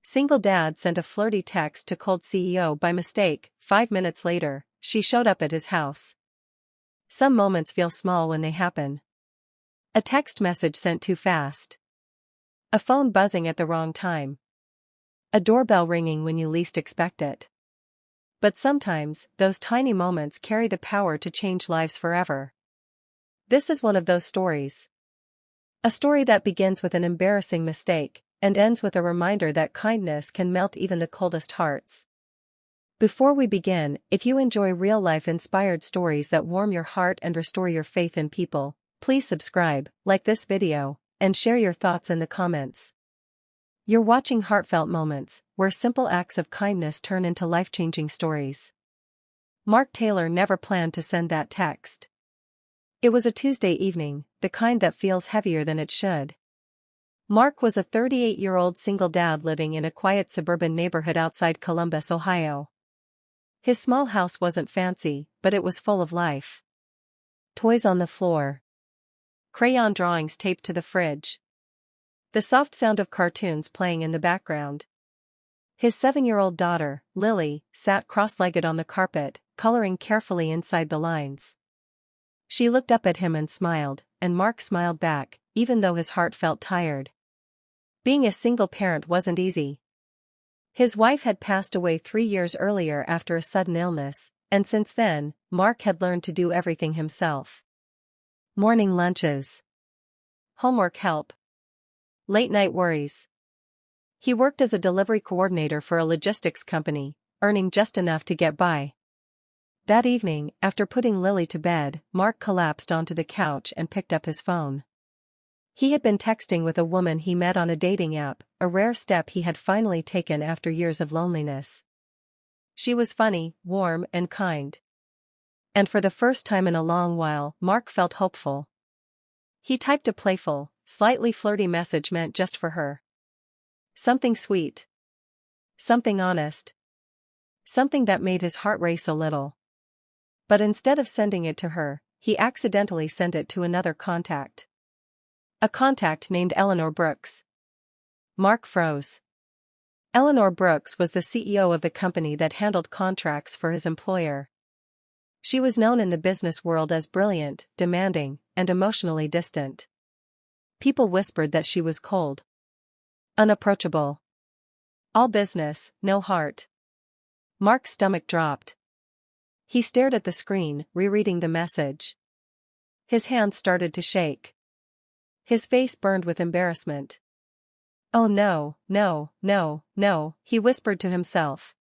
Single dad sent a flirty text to cold CEO by mistake. 5 minutes later, she showed up at his house. Some moments feel small when they happen. A text message sent too fast. A phone buzzing at the wrong time. A doorbell ringing when you least expect it. But sometimes, those tiny moments carry the power to change lives forever. This is one of those stories. A story that begins with an embarrassing mistake, and ends with a reminder that kindness can melt even the coldest hearts. Before we begin, if you enjoy real-life inspired stories that warm your heart and restore your faith in people, please subscribe, like this video, and share your thoughts in the comments. You're watching Heartfelt Moments, where simple acts of kindness turn into life-changing stories. Mark Taylor never planned to send that text. It was a Tuesday evening, the kind that feels heavier than it should. Mark was a 38-year-old single dad living in a quiet suburban neighborhood outside Columbus, Ohio. His small house wasn't fancy, but it was full of life. Toys on the floor. Crayon drawings taped to the fridge. The soft sound of cartoons playing in the background. His 7-year-old daughter, Lily, sat cross-legged on the carpet, coloring carefully inside the lines. She looked up at him and smiled, and Mark smiled back, even though his heart felt tired. Being a single parent wasn't easy. His wife had passed away 3 years earlier after a sudden illness, and since then, Mark had learned to do everything himself. Morning lunches. Homework help. Late-night worries. He worked as a delivery coordinator for a logistics company, earning just enough to get by. That evening, after putting Lily to bed, Mark collapsed onto the couch and picked up his phone. He had been texting with a woman he met on a dating app, a rare step he had finally taken after years of loneliness. She was funny, warm, and kind. And for the first time in a long while, Mark felt hopeful. He typed a playful, slightly flirty message meant just for her. Something sweet. Something honest. Something that made his heart race a little. But instead of sending it to her, he accidentally sent it to another contact. A contact named Eleanor Brooks. Mark froze. Eleanor Brooks was the CEO of the company that handled contracts for his employer. She was known in the business world as brilliant, demanding, and emotionally distant. People whispered that she was cold. Unapproachable. All business, no heart. Mark's stomach dropped. He stared at the screen, rereading the message. His hands started to shake. His face burned with embarrassment. "Oh no, no, no, no," he whispered to himself.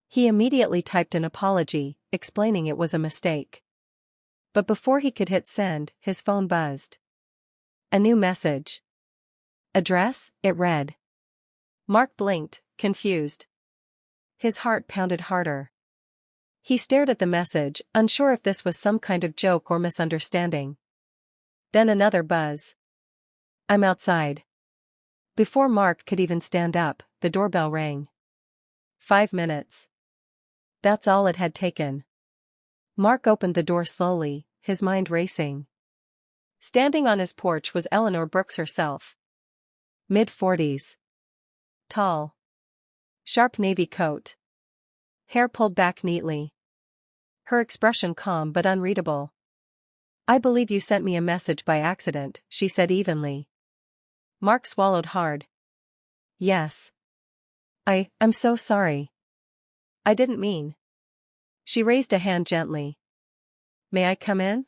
He immediately typed an apology, explaining it was a mistake. But before he could hit send, his phone buzzed. A new message. Address, it read. Mark blinked, confused. His heart pounded harder. He stared at the message, unsure if this was some kind of joke or misunderstanding. Then another buzz. "I'm outside." Before Mark could even stand up, the doorbell rang. 5 minutes. That's all it had taken. Mark opened the door slowly, his mind racing. Standing on his porch was Eleanor Brooks herself. Mid-40s. Tall. Sharp navy coat. Hair pulled back neatly. Her expression calm but unreadable. "I believe you sent me a message by accident," she said evenly. Mark swallowed hard. "Yes. I'm so sorry. I didn't mean." She raised a hand gently. "May I come in?"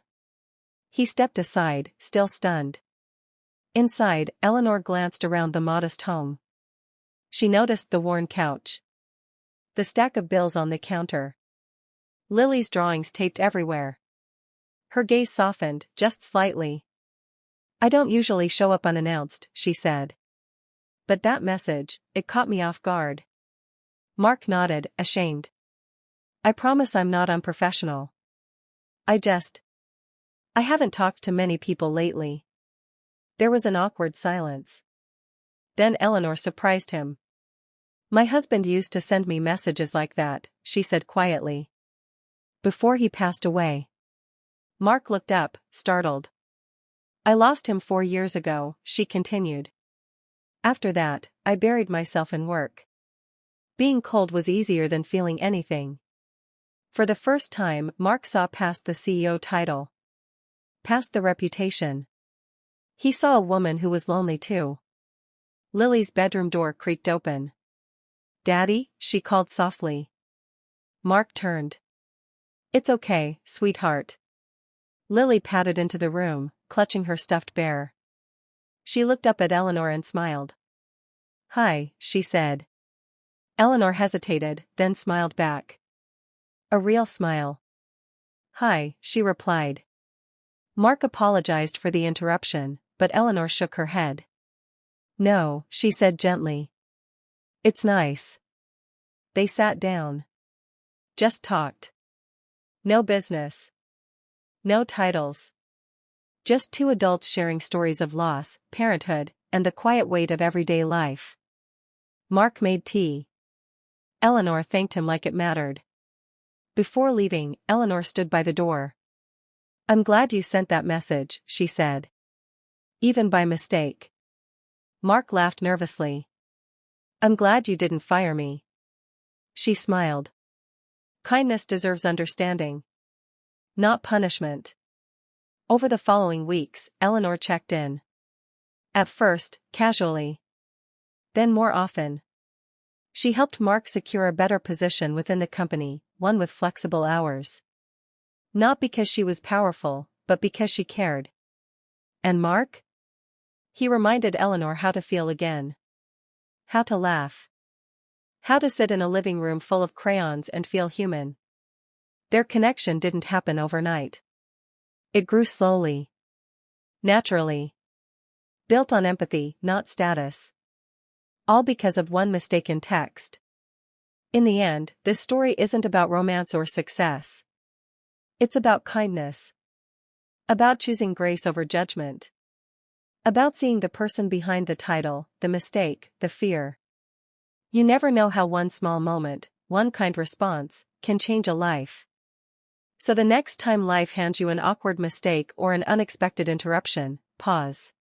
He stepped aside, still stunned. Inside, Eleanor glanced around the modest home. She noticed the worn couch. The stack of bills on the counter. Lily's drawings taped everywhere. Her gaze softened, just slightly. "I don't usually show up unannounced," she said. "But that message, it caught me off guard." Mark nodded, ashamed. "I promise I'm not unprofessional. I haven't talked to many people lately." There was an awkward silence. Then Eleanor surprised him. "My husband used to send me messages like that," she said quietly. "Before he passed away." Mark looked up, startled. "I lost him 4 years ago," she continued. After that, I buried myself in work. Being cold was easier than feeling anything. For the first time, Mark saw past the CEO title. Past the reputation. He saw a woman who was lonely too. Lily's bedroom door creaked open. "Daddy," she called softly. Mark turned. "It's okay, sweetheart." Lily padded into the room, clutching her stuffed bear. She looked up at Eleanor and smiled. "Hi," she said. Eleanor hesitated, then smiled back. A real smile. "Hi," she replied. Mark apologized for the interruption, but Eleanor shook her head. "No," she said gently. "It's nice." They sat down. Just talked. No business. No titles. Just two adults sharing stories of loss, parenthood, and the quiet weight of everyday life. Mark made tea. Eleanor thanked him like it mattered. Before leaving, Eleanor stood by the door. "I'm glad you sent that message," she said. "Even by mistake." Mark laughed nervously. "I'm glad you didn't fire me." She smiled. Kindness deserves understanding, not punishment. Over the following weeks, Eleanor checked in. At first, casually. Then more often. She helped Mark secure a better position within the company, one with flexible hours. Not because she was powerful, but because she cared. And Mark? He reminded Eleanor how to feel again. How to laugh. How to sit in a living room full of crayons and feel human. Their connection didn't happen overnight. It grew slowly. Naturally. Built on empathy, not status. All because of one mistaken text. In the end, this story isn't about romance or success. It's about kindness. About choosing grace over judgment. About seeing the person behind the title, the mistake, the fear. You never know how one small moment, one kind response, can change a life. So the next time life hands you an awkward mistake or an unexpected interruption, pause.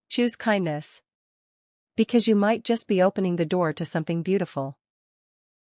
Choose kindness. Because you might just be opening the door to something beautiful.